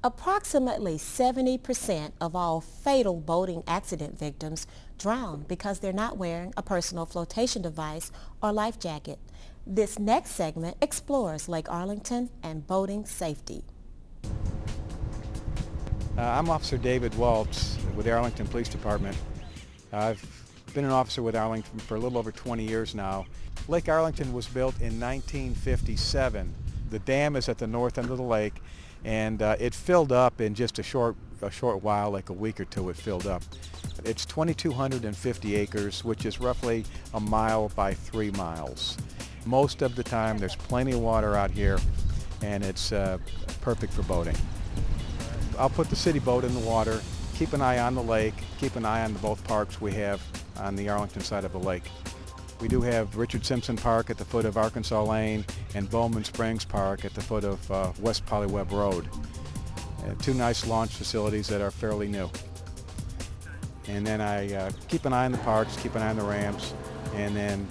Approximately 70% of all fatal boating accident victims drown because they're not wearing a personal flotation device or life jacket. This next segment explores Lake Arlington and boating safety. I'm Officer David Waltz with the Arlington Police Department. I've been an officer with Arlington for a little over 20 years now. Lake Arlington was built in 1957. The dam is at the north end of the lake, and it filled up in just a short while, like a week or two it filled up. It's 2,250 acres, which is roughly a mile by 3 miles. Most of the time there's plenty of water out here, and it's perfect for boating. I'll put the city boat in the water, keep an eye on the lake, keep an eye on both parks we have on the Arlington side of the lake. We do have Richard Simpson Park at the foot of Arkansas Lane and Bowman Springs Park at the foot of West Polyweb Road. Two nice launch facilities that are fairly new. And then I keep an eye on the parks, keep an eye on the ramps, and then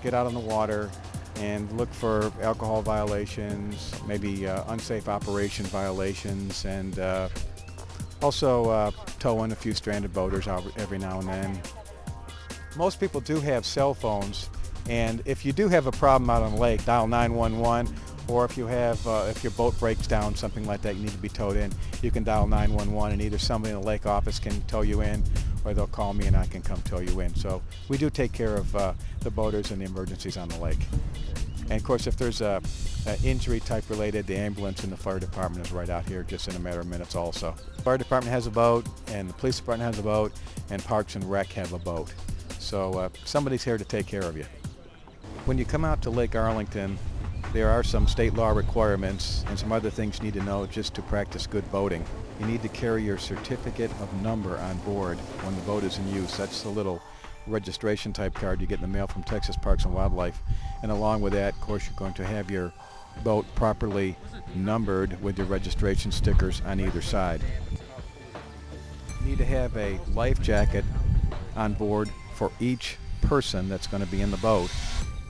get out on the water and look for alcohol violations, maybe unsafe operation violations, and also tow in a few stranded boaters every now and then. Most people do have cell phones, and if you do have a problem out on the lake, dial 911, or if you have, if your boat breaks down, something like that, you need to be towed in, you can dial 911, and either somebody in the lake office can tow you in, or they'll call me and I can come tow you in. So we do take care of the boaters and the emergencies on the lake. And of course, if there's a injury type related, the ambulance and the fire department is right out here just in a matter of minutes also. Fire department has a boat, and the police department has a boat, and Parks and Rec have a boat. So somebody's here to take care of you. When you come out to Lake Arlington, there are some state law requirements and some other things you need to know just to practice good boating. You need to carry your certificate of number on board when the boat is in use. That's the little registration type card you get in the mail from Texas Parks and Wildlife. And along with that, of course, you're going to have your boat properly numbered with your registration stickers on either side. You need to have a life jacket on board for each person that's going to be in the boat,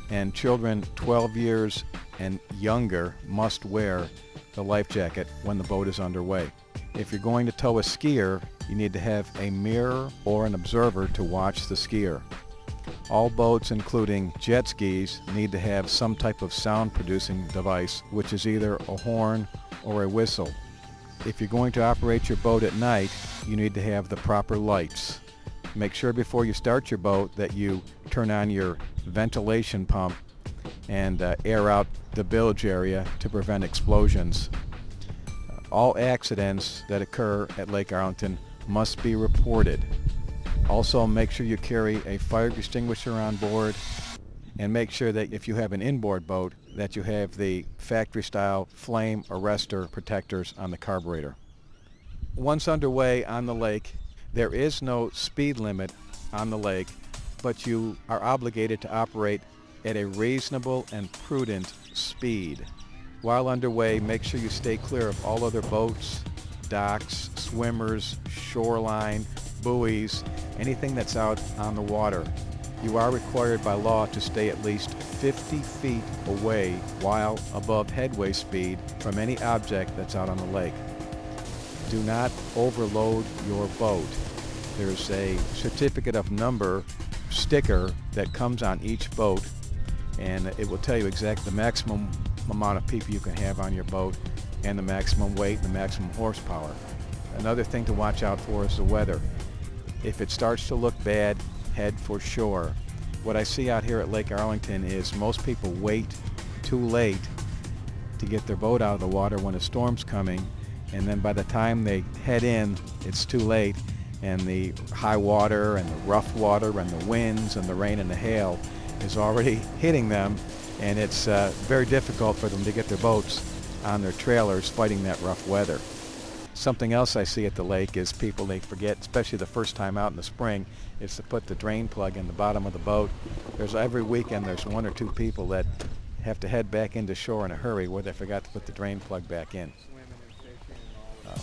and children 12 years and younger must wear the life jacket when the boat is underway. If you're going to tow a skier, you need to have a mirror or an observer to watch the skier. All boats, including jet skis, need to have some type of sound producing device, which is either a horn or a whistle. If you're going to operate your boat at night, you need to have the proper lights. Make sure before you start your boat that you turn on your ventilation pump and air out the bilge area to prevent explosions. All accidents that occur at Lake Arlington must be reported. Also, make sure you carry a fire extinguisher on board, and make sure that if you have an inboard boat that you have the factory-style flame arrestor protectors on the carburetor. Once underway on the lake, there is no speed limit on the lake, but you are obligated to operate at a reasonable and prudent speed. While underway, make sure you stay clear of all other boats, docks, swimmers, shoreline, buoys, anything that's out on the water. You are required by law to stay at least 50 feet away while above headway speed from any object that's out on the lake. Do not overload your boat. There's a certificate of number sticker that comes on each boat, and it will tell you exactly the maximum amount of people you can have on your boat and the maximum weight and the maximum horsepower. Another thing to watch out for is the weather. If it starts to look bad, head for shore. What I see out here at Lake Arlington is most people wait too late to get their boat out of the water when a storm's coming, and then by the time they head in, it's too late, and the high water and the rough water and the winds and the rain and the hail is already hitting them, and it's very difficult for them to get their boats on their trailers fighting that rough weather. Something else I see at the lake is people, they forget, especially the first time out in the spring, is to put the drain plug in the bottom of the boat. Every weekend there's one or two people that have to head back into shore in a hurry where they forgot to put the drain plug back in.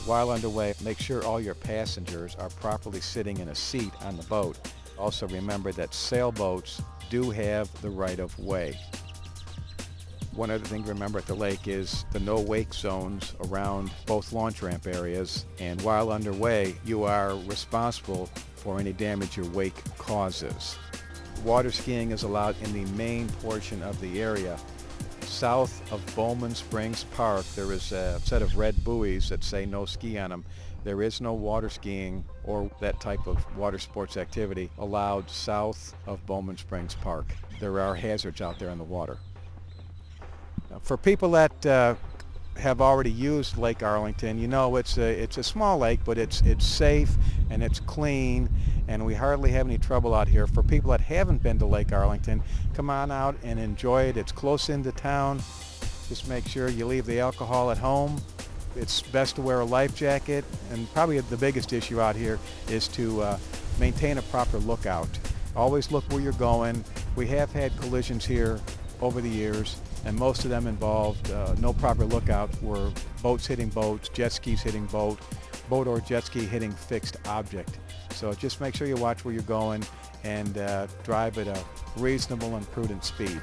While underway, make sure all your passengers are properly sitting in a seat on the boat. Also remember that sailboats do have the right of way. One other thing to remember at the lake is the no wake zones around both launch ramp areas, and while underway, you are responsible for any damage your wake causes. Water skiing is allowed in the main portion of the area. South of Bowman Springs Park, there is a set of red buoys that say no ski on them. There is no water skiing or that type of water sports activity allowed south of Bowman Springs Park. There are hazards out there in the water. For people that have already used Lake Arlington, you know it's a small lake, but it's safe and it's clean, and we hardly have any trouble out here. For people that haven't been to Lake Arlington, come on out and enjoy it. It's close into town. Just make sure you leave the alcohol at home. It's best to wear a life jacket, and probably the biggest issue out here is to maintain a proper lookout. Always look where you're going. We have had collisions here over the years, and most of them involved no proper lookout, were boats hitting boats, jet skis hitting boat or jet ski hitting fixed object. So just make sure you watch where you're going and drive at a reasonable and prudent speed.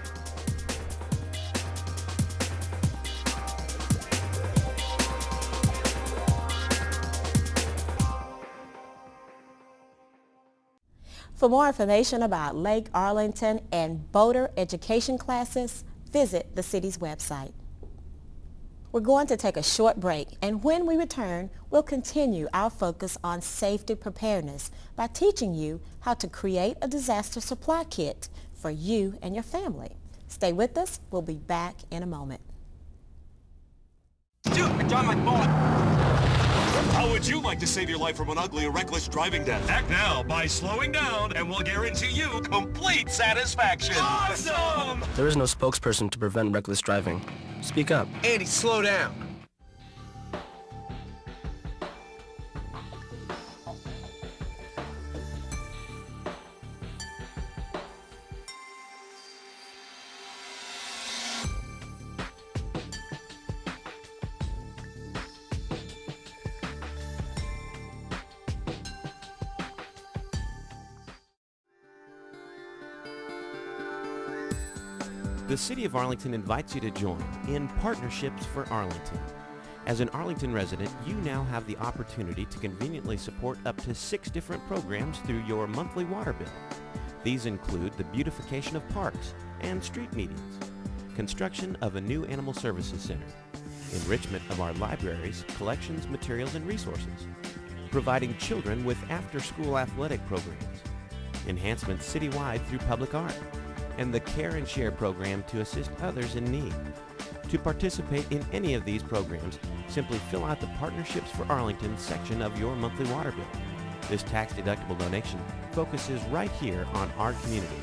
For more information about Lake Arlington and boater education classes, visit the city's website. We're going to take a short break, and when we return, we'll continue our focus on safety preparedness by teaching you how to create a disaster supply kit for you and your family. Stay with us. We'll be back in a moment. Dude, I dropped my phone. How would you like to save your life from an ugly or reckless driving death? Act now by slowing down, and we'll guarantee you complete satisfaction. Awesome! There is no spokesperson to prevent reckless driving. Speak up. Andy, slow down. The City of Arlington invites you to join in Partnerships for Arlington. As an Arlington resident, you now have the opportunity to conveniently support up to 6 different programs through your monthly water bill. These include the beautification of parks and street medians, construction of a new animal services center, enrichment of our libraries, collections, materials, and resources, providing children with after-school athletic programs, enhancements citywide through public art, and the Care and Share program to assist others in need. To participate in any of these programs, simply fill out the Partnerships for Arlington section of your monthly water bill. This tax-deductible donation focuses right here on our community.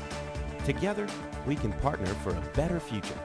Together, we can partner for a better future.